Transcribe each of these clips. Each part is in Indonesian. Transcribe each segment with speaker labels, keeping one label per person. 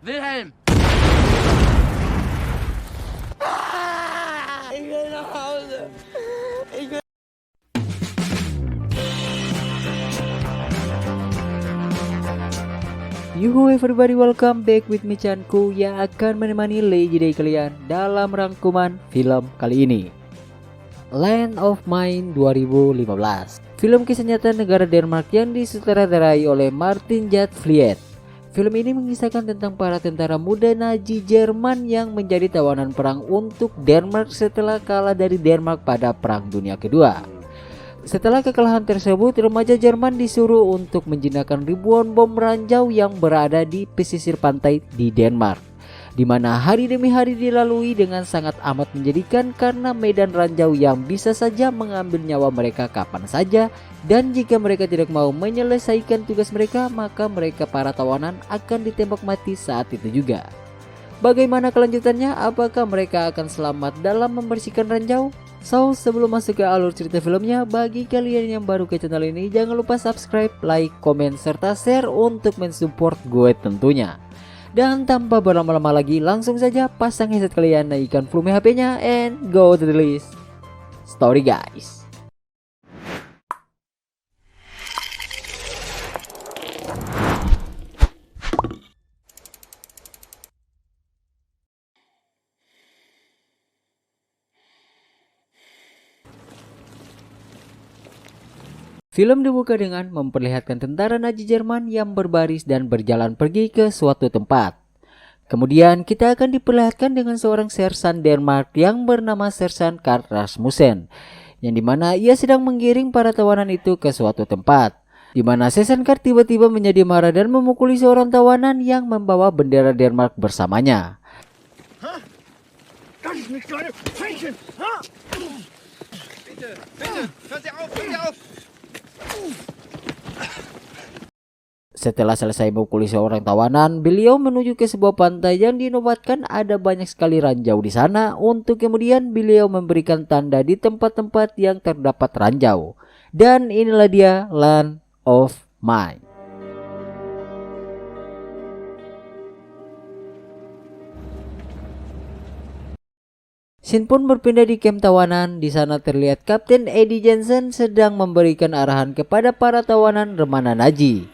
Speaker 1: Wilhelm!
Speaker 2: Ich will nach Hause. Ich will...
Speaker 3: Yuhu everybody, welcome back with me Chanku yang akan menemani Lazy Day kalian dalam rangkuman film kali ini. Land of Mine 2015. Film kisah nyata negara Denmark yang disutradarai oleh Martin Jat-Vliet. Film ini mengisahkan tentang para tentara muda Nazi Jerman yang menjadi tawanan perang untuk Denmark setelah kalah dari Denmark pada Perang Dunia Kedua. Setelah kekalahan tersebut, remaja Jerman disuruh untuk menjinakkan ribuan bom ranjau yang berada di pesisir pantai di Denmark, di mana hari demi hari dilalui dengan sangat amat menjadikan karena medan ranjau yang bisa saja mengambil nyawa mereka kapan saja, dan jika mereka tidak mau menyelesaikan tugas mereka, maka mereka para tawanan akan ditembak mati saat itu juga. Bagaimana kelanjutannya? Apakah mereka akan selamat dalam membersihkan ranjau? So, sebelum masuk ke alur cerita filmnya, bagi kalian yang baru ke channel ini, jangan lupa subscribe, like, komen, serta share untuk mensupport gue tentunya. Dan tanpa berlama-lama lagi, langsung saja pasang headset kalian, naikkan volume HP-nya, and go to the list story guys. Film dibuka dengan memperlihatkan tentara Nazi Jerman yang berbaris dan berjalan pergi ke suatu tempat. Kemudian kita akan diperlihatkan dengan seorang sersan Denmark yang bernama Sersan Karl Rasmussen, yang dimana ia sedang menggiring para tawanan itu ke suatu tempat, dimana Sersan Karl tiba-tiba menjadi marah dan memukuli seorang tawanan yang membawa bendera Denmark bersamanya. Setelah selesai memukuli seorang tawanan, beliau menuju ke sebuah pantai yang dinobatkan ada banyak sekali ranjau di sana, untuk kemudian beliau memberikan tanda di tempat-tempat yang terdapat ranjau. Dan inilah dia Land of Mine. Scene pun berpindah di camp tawanan. Di sana terlihat Kapten Eddie Jensen sedang memberikan arahan kepada para tawanan remana Nazi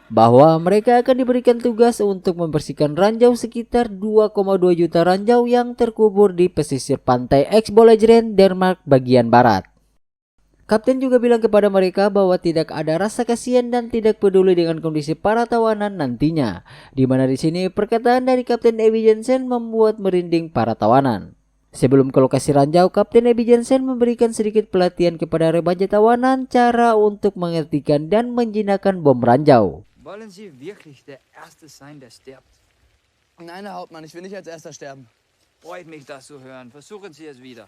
Speaker 3: bahwa mereka akan diberikan tugas untuk membersihkan ranjau sekitar 2,2 juta ranjau yang terkubur di pesisir pantai Eksbolejren, Denmark bagian barat. Kapten juga bilang kepada mereka bahwa tidak ada rasa kasihan dan tidak peduli dengan kondisi para tawanan nantinya, di mana di sini perkataan dari Kapten Eddie Jensen membuat merinding para tawanan. Sebelum ke lokasi ranjau, Kapten Eddie Jensen memberikan sedikit pelatihan kepada remaja tawanan cara untuk menghentikan dan menjinakkan bom ranjau.
Speaker 1: Wollen Sie wirklich der Erste sein, der stirbt?
Speaker 2: Nein, Herr Hauptmann, ich will nicht als Erster sterben.
Speaker 1: Freut mich, das zu hören. Versuchen Sie es wieder.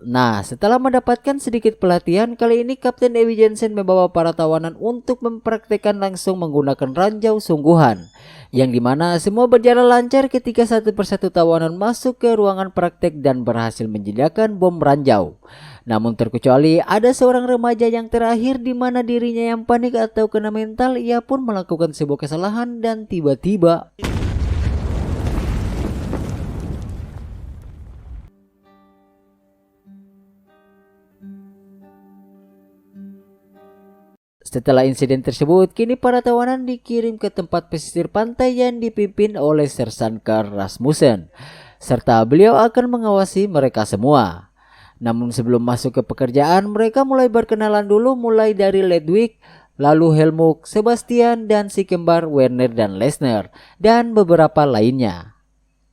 Speaker 3: Nah, setelah mendapatkan sedikit pelatihan, kali ini Kapten Eddie Jensen membawa para tawanan untuk mempraktekkan langsung menggunakan ranjau sungguhan, yang dimana semua berjalan lancar ketika satu persatu tawanan masuk ke ruangan praktek dan berhasil menjinakkan bom ranjau. Namun terkecuali ada seorang remaja yang terakhir, di mana dirinya yang panik atau kena mental, ia pun melakukan sebuah kesalahan dan tiba-tiba setelah insiden tersebut, kini para tawanan dikirim ke tempat pesisir pantai yang dipimpin oleh Sersan Karl Rasmussen, serta beliau akan mengawasi mereka semua. Namun sebelum masuk ke pekerjaan, mereka mulai berkenalan dulu, mulai dari Ludwig, lalu Helmut, Sebastian, dan si kembar Werner dan Lesnar, dan beberapa lainnya.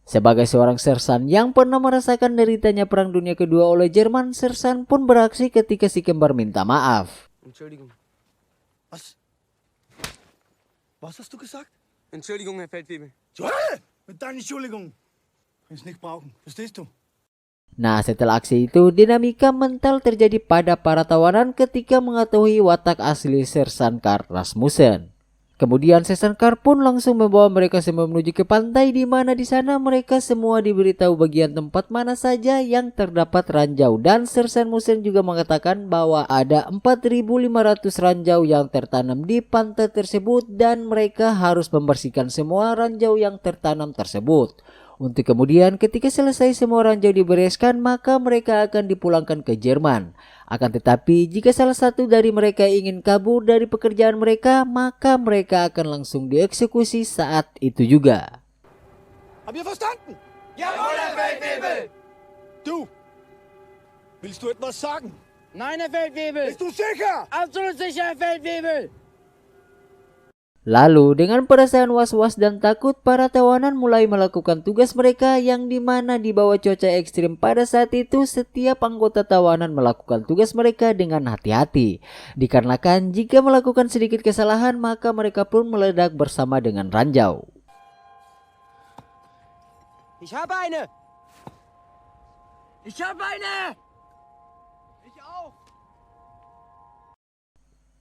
Speaker 3: Sebagai seorang sersan yang pernah merasakan deritanya Perang Dunia Kedua oleh Jerman, Sersan pun beraksi ketika si kembar minta maaf.
Speaker 2: Entschuldigung. Was hast du gesagt? Entschuldigung, Herr Feldwebel.
Speaker 4: Mit deiner Entschuldigung. Kannst nicht brauchen. Verstehst du?
Speaker 3: Nah, setelah aksi itu, dinamika mental terjadi pada para tawanan ketika mengetahui watak asli Sersan Karl Rasmussen. Kemudian Sesankar pun langsung membawa mereka semua menuju ke pantai, di mana di sana mereka semua diberitahu bagian tempat mana saja yang terdapat ranjau, dan Sersan Musen juga mengatakan bahwa ada 4.500 ranjau yang tertanam di pantai tersebut dan mereka harus membersihkan semua ranjau yang tertanam tersebut. Untuk kemudian ketika selesai semua ranjau dibereskan, maka mereka akan dipulangkan ke Jerman. Akan tetapi jika salah satu dari mereka ingin kabur dari pekerjaan mereka, maka mereka akan langsung dieksekusi saat itu juga.
Speaker 4: Habt ihr verstanden?
Speaker 2: Jawohl, Herr Feldwebel!
Speaker 4: Du! Willst du etwas sagen?
Speaker 2: Nein, Herr Feldwebel!
Speaker 4: Bist du sicher?
Speaker 2: Absolut sicher, Herr Feldwebel!
Speaker 3: Lalu dengan perasaan was-was dan takut, para tawanan mulai melakukan tugas mereka, yang dimana di bawah cuaca ekstrim pada saat itu setiap anggota tawanan melakukan tugas mereka dengan hati-hati. Dikarenakan jika melakukan sedikit kesalahan maka mereka pun meledak bersama dengan ranjau.
Speaker 2: Ich habe eine! Ich habe eine! Ich auch!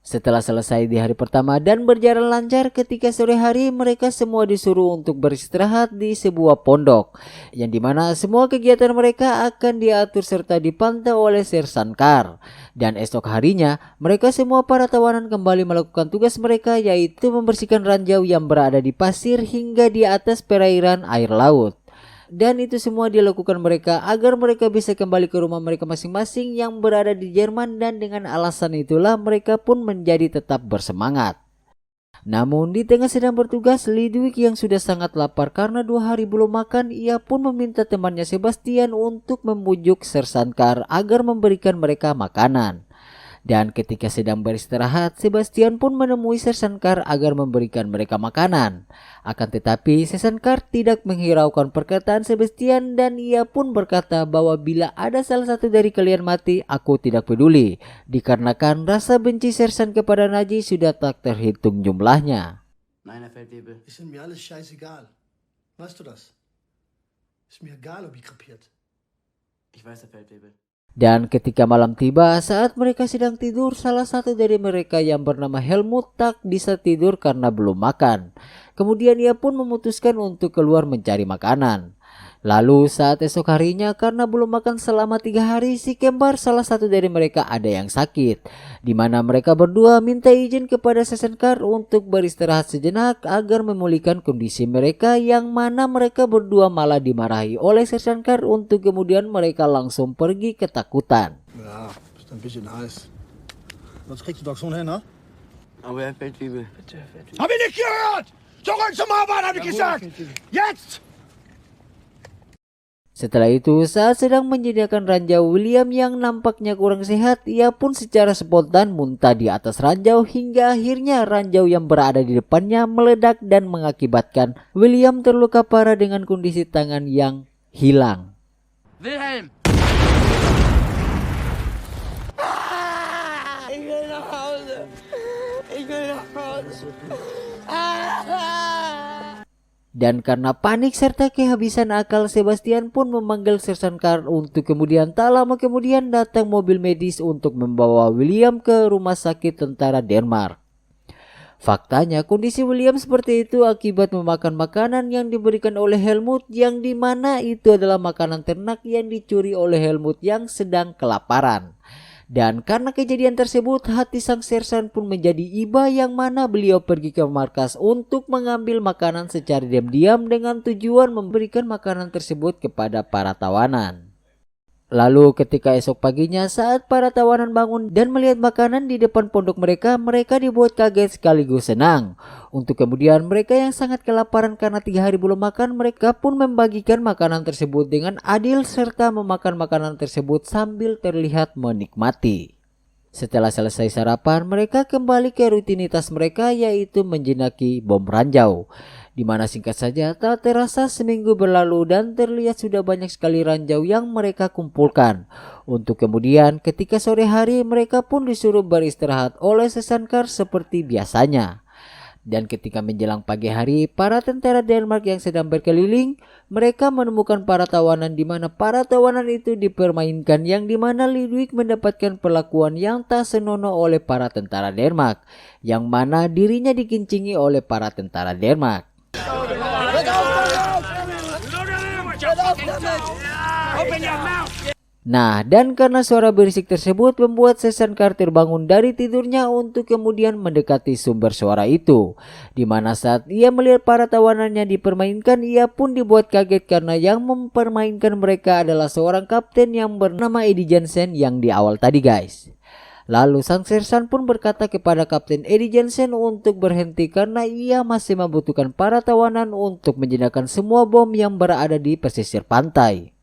Speaker 3: Setelah selesai di hari pertama dan berjalan lancar, ketika sore hari mereka semua disuruh untuk beristirahat di sebuah pondok, yang dimana semua kegiatan mereka akan diatur serta dipantau oleh Sersankar. Dan esok harinya mereka semua para tawanan kembali melakukan tugas mereka, yaitu membersihkan ranjau yang berada di pasir hingga di atas perairan air laut. Dan itu semua dilakukan mereka agar mereka bisa kembali ke rumah mereka masing-masing yang berada di Jerman, dan dengan alasan itulah mereka pun menjadi tetap bersemangat. Namun di tengah sedang bertugas, Ludwig yang sudah sangat lapar karena 2 hari belum makan, ia pun meminta temannya Sebastian untuk membujuk Sersankar agar memberikan mereka makanan. Dan ketika sedang beristirahat, Sebastian pun menemui Sersankar agar memberikan mereka makanan. Akan tetapi Sersankar tidak menghiraukan perkataan Sebastian, dan ia pun berkata bahwa bila ada salah satu dari kalian mati, aku tidak peduli. Dikarenakan rasa benci Sersan kepada Naji sudah tak terhitung jumlahnya.
Speaker 2: Nein, Herr Feldwebel.
Speaker 4: Ist mir alles scheißegal. Weißt du das? Ist mir egal, ob ich krepiert.
Speaker 2: Ich weiß, Herr Feldwebel.
Speaker 3: Dan ketika malam tiba, saat mereka sedang tidur, salah satu dari mereka yang bernama Helmut tak bisa tidur karena belum makan. Kemudian ia pun memutuskan untuk keluar mencari makanan. Lalu saat esok harinya, karena belum makan selama 3 hari, si kembar salah satu dari mereka ada yang sakit, di mana mereka berdua minta izin kepada Sersankar untuk beristirahat sejenak agar memulihkan kondisi mereka, yang mana mereka berdua malah dimarahi oleh Sersankar untuk kemudian mereka langsung pergi ketakutan.
Speaker 4: Ja, ist ein bisschen heiß. Das kriegst du doch schon hin, ne?
Speaker 2: Aber Herr Feldwebel.
Speaker 4: Hab ich nicht gehört! Zurück zum Arbeit, hab ich gesagt! Jetzt!
Speaker 3: Setelah itu, saat sedang menyediakan ranjau, William yang nampaknya kurang sehat, ia pun secara spontan muntah di atas ranjau hingga akhirnya ranjau yang berada di depannya meledak dan mengakibatkan William terluka parah dengan kondisi tangan yang hilang.
Speaker 1: Wilhelm!
Speaker 2: Ich will nach Hause! Ich will nach Hause!
Speaker 3: Dan karena panik serta kehabisan akal, Sebastian pun memanggil Sersankar untuk kemudian tak lama kemudian datang mobil medis untuk membawa William ke rumah sakit tentara Denmark. Faktanya kondisi William seperti itu akibat memakan makanan yang diberikan oleh Helmut, yang dimana itu adalah makanan ternak yang dicuri oleh Helmut yang sedang kelaparan. Dan karena kejadian tersebut, hati sang Sersan pun menjadi iba, yang mana beliau pergi ke markas untuk mengambil makanan secara diam-diam dengan tujuan memberikan makanan tersebut kepada para tawanan. Lalu ketika esok paginya saat para tawanan bangun dan melihat makanan di depan pondok mereka, mereka dibuat kaget sekaligus senang. Untuk kemudian mereka yang sangat kelaparan karena 3 hari belum makan, mereka pun membagikan makanan tersebut dengan adil serta memakan makanan tersebut sambil terlihat menikmati. Setelah selesai sarapan, mereka kembali ke rutinitas mereka, yaitu menjinaki bom ranjau. Di mana singkat saja tak terasa seminggu berlalu dan terlihat sudah banyak sekali ranjau yang mereka kumpulkan. Untuk kemudian ketika sore hari mereka pun disuruh beristirahat oleh Sersankar seperti biasanya. Dan ketika menjelang pagi hari, para tentara Denmark yang sedang berkeliling, mereka menemukan para tawanan di mana para tawanan itu dipermainkan, yang dimana Ludwig mendapatkan perlakuan yang tak senonoh oleh para tentara Denmark, yang mana dirinya dikincingi oleh para tentara Denmark. Nah, dan karena suara berisik tersebut membuat Sersan Kar terbangun dari tidurnya untuk kemudian mendekati sumber suara itu. Di mana saat ia melihat para tawanannya dipermainkan, ia pun dibuat kaget karena yang mempermainkan mereka adalah seorang kapten yang bernama Eddie Jensen yang di awal tadi, guys. Lalu sang Sersan pun berkata kepada Kapten Eddie Jensen untuk berhenti karena ia masih membutuhkan para tawanan untuk menjinakkan semua bom yang berada di pesisir pantai.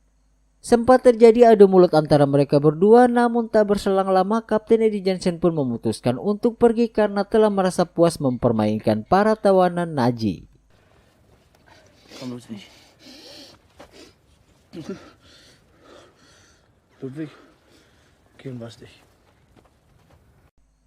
Speaker 3: Sempat terjadi adu mulut antara mereka berdua, namun tak berselang lama Kapten Eddie Jensen pun memutuskan untuk pergi karena telah merasa puas mempermainkan para tawanan Nazi.
Speaker 4: Ludwig, gehen was dich.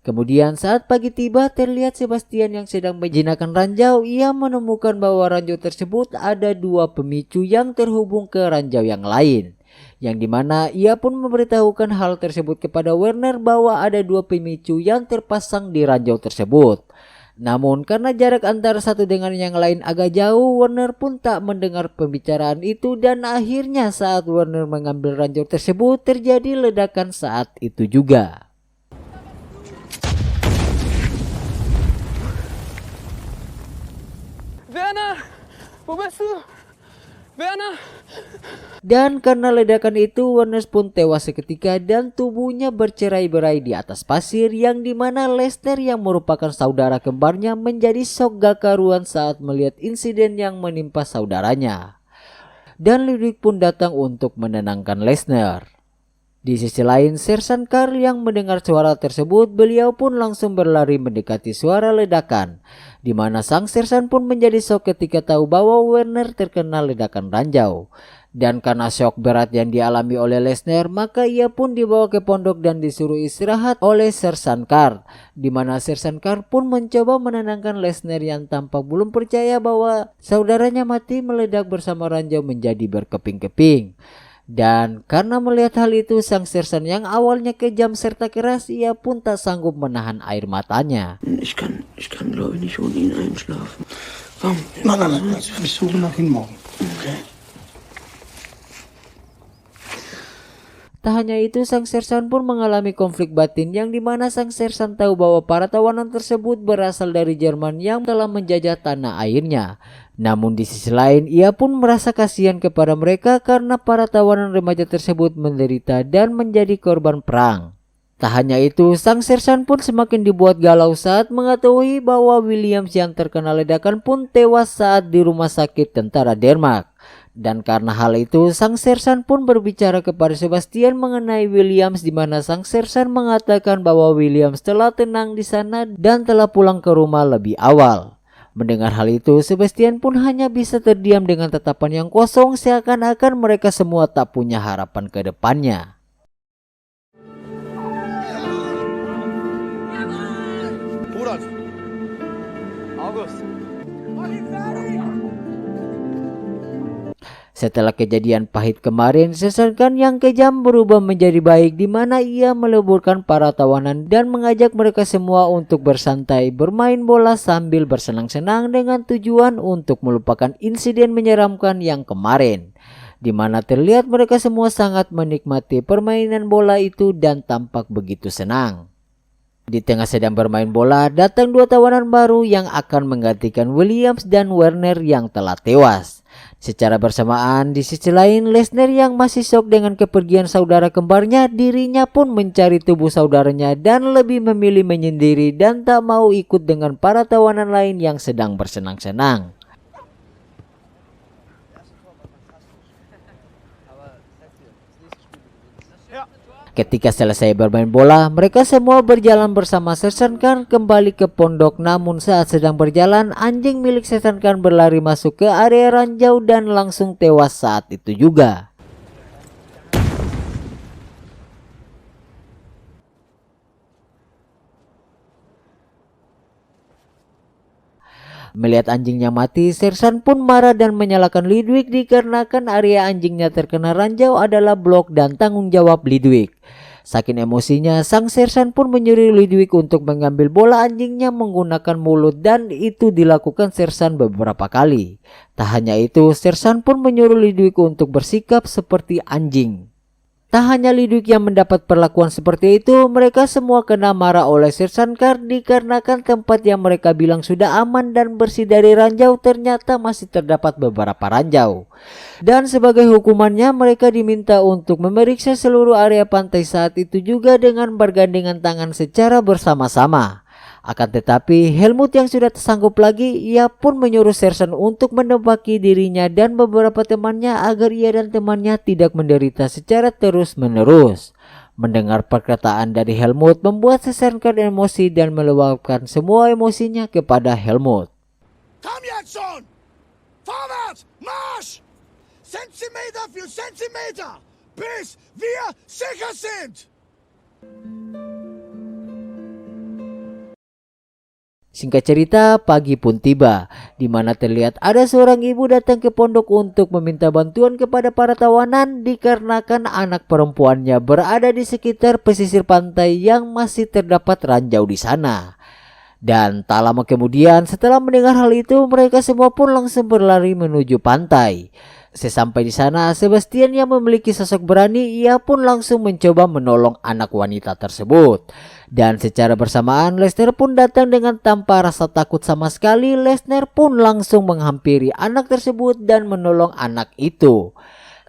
Speaker 3: Kemudian saat pagi tiba, terlihat Sebastian yang sedang menjinakkan ranjau. Ia menemukan bahwa ranjau tersebut ada dua pemicu yang terhubung ke ranjau yang lain, yang dimana ia pun memberitahukan hal tersebut kepada Werner bahwa ada dua pemicu yang terpasang di ranjau tersebut. Namun karena jarak antara satu dengan yang lain agak jauh, Werner pun tak mendengar pembicaraan itu, dan akhirnya saat Werner mengambil ranjau tersebut terjadi ledakan saat itu juga.
Speaker 2: Werner! Wo bist du? Werner!
Speaker 3: Dan karena ledakan itu, Werner pun tewas seketika dan tubuhnya bercerai-berai di atas pasir, yang dimana Lester yang merupakan saudara kembarnya menjadi shock gak karuan saat melihat insiden yang menimpa saudaranya. Dan Ludwig pun datang untuk menenangkan Lester. Di sisi lain, Sersan Kar yang mendengar suara tersebut, beliau pun langsung berlari mendekati suara ledakan, di mana sang Sersan pun menjadi shock ketika tahu bahwa Werner terkena ledakan ranjau. Dan karena shock berat yang dialami oleh Lesnar, maka ia pun dibawa ke pondok dan disuruh istirahat oleh Sersan Kar, di mana Sersan Kar pun mencoba menenangkan Lesnar yang tampak belum percaya bahwa saudaranya mati meledak bersama ranjau menjadi berkeping-keping. Dan karena melihat hal itu, sang Sersan yang awalnya kejam serta keras, ia pun tak sanggup menahan air matanya.
Speaker 5: Ich kann glaube ich nicht ohne ihn einschlafen. Komm.
Speaker 4: Nein, wir suchen nach ihm morgen.
Speaker 5: Okay.
Speaker 3: Tak hanya itu, sang Sersan pun mengalami konflik batin, yang dimana sang Sersan tahu bahwa para tawanan tersebut berasal dari Jerman yang telah menjajah tanah airnya. Namun di sisi lain, ia pun merasa kasihan kepada mereka karena para tawanan remaja tersebut menderita dan menjadi korban perang. Tak hanya itu, sang Sersan pun semakin dibuat galau saat mengetahui bahwa Williams yang terkena ledakan pun tewas saat di rumah sakit tentara Denmark. Dan karena hal itu, sang Sersan pun berbicara kepada Sebastian mengenai Williams, di mana sang Sersan mengatakan bahwa Williams telah tenang di sana dan telah pulang ke rumah lebih awal. Mendengar hal itu, Sebastian pun hanya bisa terdiam dengan tatapan yang kosong, seakan-akan mereka semua tak punya harapan ke depannya.
Speaker 2: Rudolf! August!
Speaker 3: Setelah kejadian pahit kemarin, Sersan Kar yang kejam berubah menjadi baik, di mana ia meleburkan para tawanan dan mengajak mereka semua untuk bersantai, bermain bola sambil bersenang-senang dengan tujuan untuk melupakan insiden menyeramkan yang kemarin, di mana terlihat mereka semua sangat menikmati permainan bola itu dan tampak begitu senang. Di tengah sedang bermain bola, datang dua tawanan baru yang akan menggantikan Williams dan Werner yang telah tewas. Secara bersamaan, di sisi lain, Lesnar yang masih shock dengan kepergian saudara kembarnya, dirinya pun mencari tubuh saudaranya dan lebih memilih menyendiri dan tak mau ikut dengan para tawanan lain yang sedang bersenang-senang. Ketika selesai bermain bola, mereka semua berjalan bersama Sersan Kar kembali ke pondok. Namun saat sedang berjalan, anjing milik Sersan Kar berlari masuk ke area ranjau dan langsung tewas saat itu juga. Melihat anjingnya mati, Sersan pun marah dan menyalahkan Ludwig dikarenakan area anjingnya terkena ranjau adalah blok dan tanggung jawab Ludwig. Saking emosinya, sang Sersan pun menyuruh Ludwig untuk mengambil bola anjingnya menggunakan mulut dan itu dilakukan Sersan beberapa kali. Tak hanya itu, Sersan pun menyuruh Ludwig untuk bersikap seperti anjing. Tak hanya Ludwig yang mendapat perlakuan seperti itu, mereka semua kena marah oleh Sersan Carr dikarenakan tempat yang mereka bilang sudah aman dan bersih dari ranjau ternyata masih terdapat beberapa ranjau. Dan sebagai hukumannya mereka diminta untuk memeriksa seluruh area pantai saat itu juga dengan bergandengan tangan secara bersama-sama. Akan tetapi Helmut yang sudah tersanggup lagi, ia pun menyuruh Sersan untuk menembaki dirinya dan beberapa temannya agar ia dan temannya tidak menderita secara terus-menerus. Mendengar perkataan dari Helmut membuat Sersan Carr emosi dan meluapkan semua emosinya kepada Helmut.
Speaker 2: Komm jetzt schon! Vorwärts! Marsch! Zentimeter für Zentimeter! Bis wir sicher sind!
Speaker 3: Singkat cerita, pagi pun tiba, di mana terlihat ada seorang ibu datang ke pondok untuk meminta bantuan kepada para tawanan dikarenakan anak perempuannya berada di sekitar pesisir pantai yang masih terdapat ranjau di sana. Dan tak lama kemudian, setelah mendengar hal itu, mereka semua pun langsung berlari menuju pantai. Sesampai di sana, Sebastian yang memiliki sosok berani, ia pun langsung mencoba menolong anak wanita tersebut. Dan secara bersamaan, Lesnar pun datang dengan tanpa rasa takut sama sekali. Lesnar pun langsung menghampiri anak tersebut dan menolong anak itu.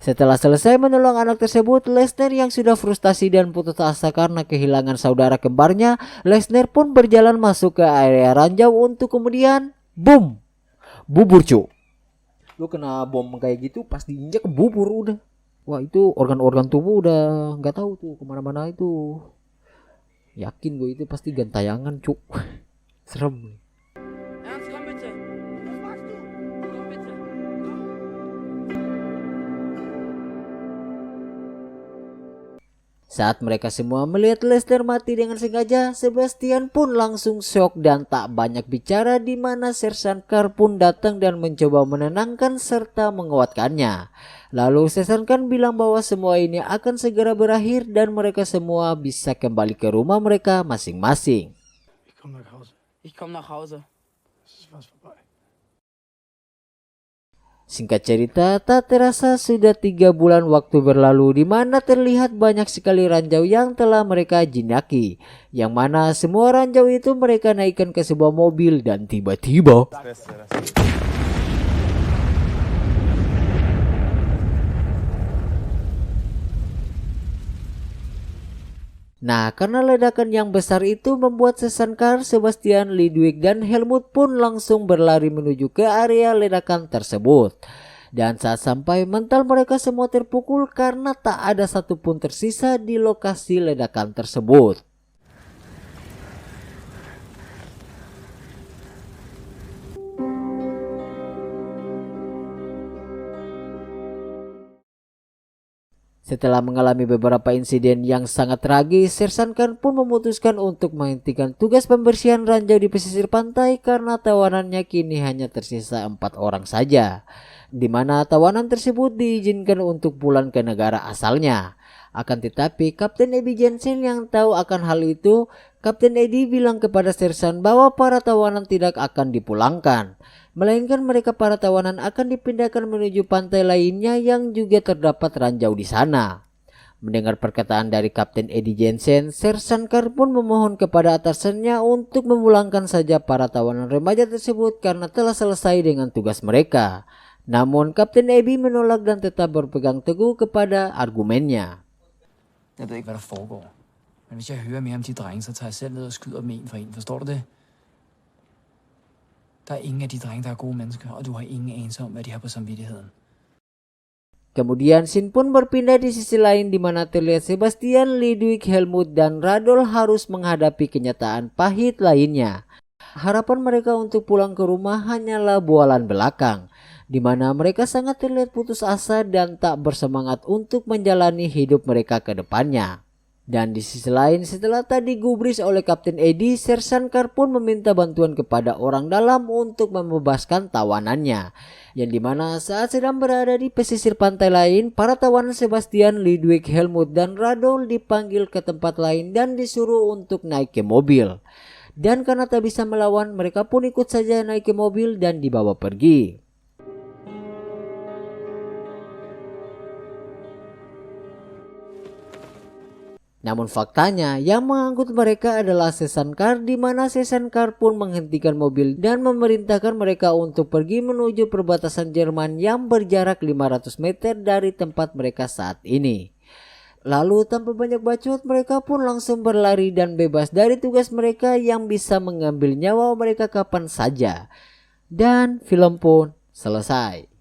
Speaker 3: Setelah selesai menolong anak tersebut, Lesnar yang sudah frustasi dan putus asa karena kehilangan saudara kembarnya, Lesnar pun berjalan masuk ke area ranjau untuk kemudian, boom, bubur cu. Lu kena bom kayak gitu pas diinjak bubur udah. Wah itu organ-organ tubuh udah nggak tahu tuh kemana-mana itu. Yakin gue itu pasti gentayangan cuk. Serem.
Speaker 1: Ernst, komm bitte. Was machst du? Komm bitte.
Speaker 3: Saat mereka semua melihat Lesnar mati dengan sengaja, Sebastian pun langsung shock dan tak banyak bicara di mana Sersan Carr pun datang dan mencoba menenangkan serta menguatkannya. Lalu Sersan Carr bilang bahwa semua ini akan segera berakhir dan mereka semua bisa kembali ke rumah mereka masing-masing.
Speaker 1: Ich komm nach Hause.
Speaker 4: Es ist fast vorbei.
Speaker 3: Singkat cerita, tak terasa sudah 3 bulan waktu berlalu di mana terlihat banyak sekali ranjau yang telah mereka jinaki. Yang mana semua ranjau itu mereka naikkan ke sebuah mobil dan tiba-tiba nah, karena ledakan yang besar itu membuat Sersan Carr, Sebastian, Ludwig, dan Helmut pun langsung berlari menuju ke area ledakan tersebut. Dan saat sampai, mental mereka semua terpukul karena tak ada satupun tersisa di lokasi ledakan tersebut. Setelah mengalami beberapa insiden yang sangat tragis, Sersan Carr pun memutuskan untuk menghentikan tugas pembersihan ranjau di pesisir pantai karena tawanannya kini hanya tersisa 4 orang saja, di mana tawanan tersebut diizinkan untuk pulang ke negara asalnya. Akan tetapi Kapten Eddie Jensen yang tahu akan hal itu, Kapten Eddie bilang kepada Sersan bahwa para tawanan tidak akan dipulangkan, melainkan mereka para tawanan akan dipindahkan menuju pantai lainnya yang juga terdapat ranjau di sana. Mendengar perkataan dari Kapten Eddie Jensen, Sersan Carr pun memohon kepada atasannya untuk memulangkan saja para tawanan remaja tersebut karena telah selesai dengan tugas mereka. Namun Kapten Eddie menolak dan tetap berpegang teguh kepada argumennya.
Speaker 1: Jeg ved ikke, hvad der foregår. Men hvis jeg hører mere om de drenge, så tager jeg selv ned og skyder dem en for en. Forstår du det? Der er ingen af de drenge, der er gode mennesker, og du har ingen anelse om, hvad de har på samvittigheden.
Speaker 3: Kemudian Sin pun berpindah di sisi lain di mana terlihat Sebastian, Ludwig, Helmut, dan Radol harus menghadapi kenyataan pahit lainnya. Harapan mereka untuk pulang ke rumah hanyalah bualan belakang, di mana mereka sangat terlihat putus asa dan tak bersemangat untuk menjalani hidup mereka ke depannya. Dan di sisi lain, setelah tadi gubris oleh Kapten Eddie, Sersan Carr pun meminta bantuan kepada orang dalam untuk membebaskan tawanannya. Yang dimana saat sedang berada di pesisir pantai lain, para tawanan Sebastian, Ludwig, Helmut, dan Radol dipanggil ke tempat lain dan disuruh untuk naik ke mobil. Dan karena tak bisa melawan, mereka pun ikut saja naik ke mobil dan dibawa pergi. Namun faktanya yang mengangkut mereka adalah Sersan Carr, di mana Sersan Carr pun menghentikan mobil dan memerintahkan mereka untuk pergi menuju perbatasan Jerman yang berjarak 500 meter dari tempat mereka saat ini. Lalu tanpa banyak bacot, mereka pun langsung berlari dan bebas dari tugas mereka yang bisa mengambil nyawa mereka kapan saja. Dan film pun selesai.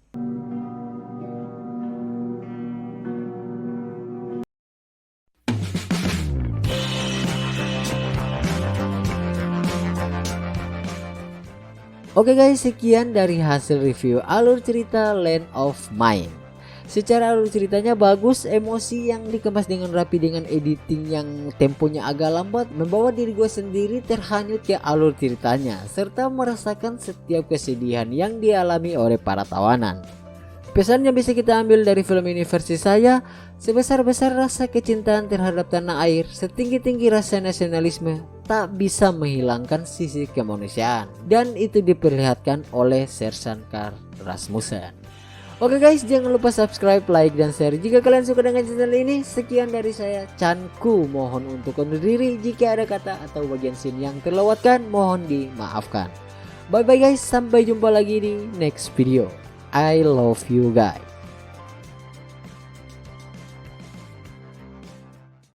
Speaker 3: Oke guys, sekian dari hasil review alur cerita Land of Mine. Secara alur ceritanya bagus, emosi yang dikemas dengan rapi dengan editing yang temponya agak lambat membawa diri gue sendiri terhanyut ke alur ceritanya serta merasakan setiap kesedihan yang dialami oleh para tawanan. Pesan yang bisa kita ambil dari film ini versi saya, sebesar-besar rasa kecintaan terhadap tanah air, setinggi-tinggi rasa nasionalisme, tak bisa menghilangkan sisi kemanusiaan. Dan itu diperlihatkan oleh Sersan Carr Rasmussen. Oke guys, jangan lupa subscribe, like, dan share jika kalian suka dengan channel ini. Sekian dari saya, Chanku. Mohon untuk undur diri jika ada kata atau bagian scene yang terlewatkan, mohon dimaafkan. Bye bye guys, sampai jumpa lagi di next video. I love you guys.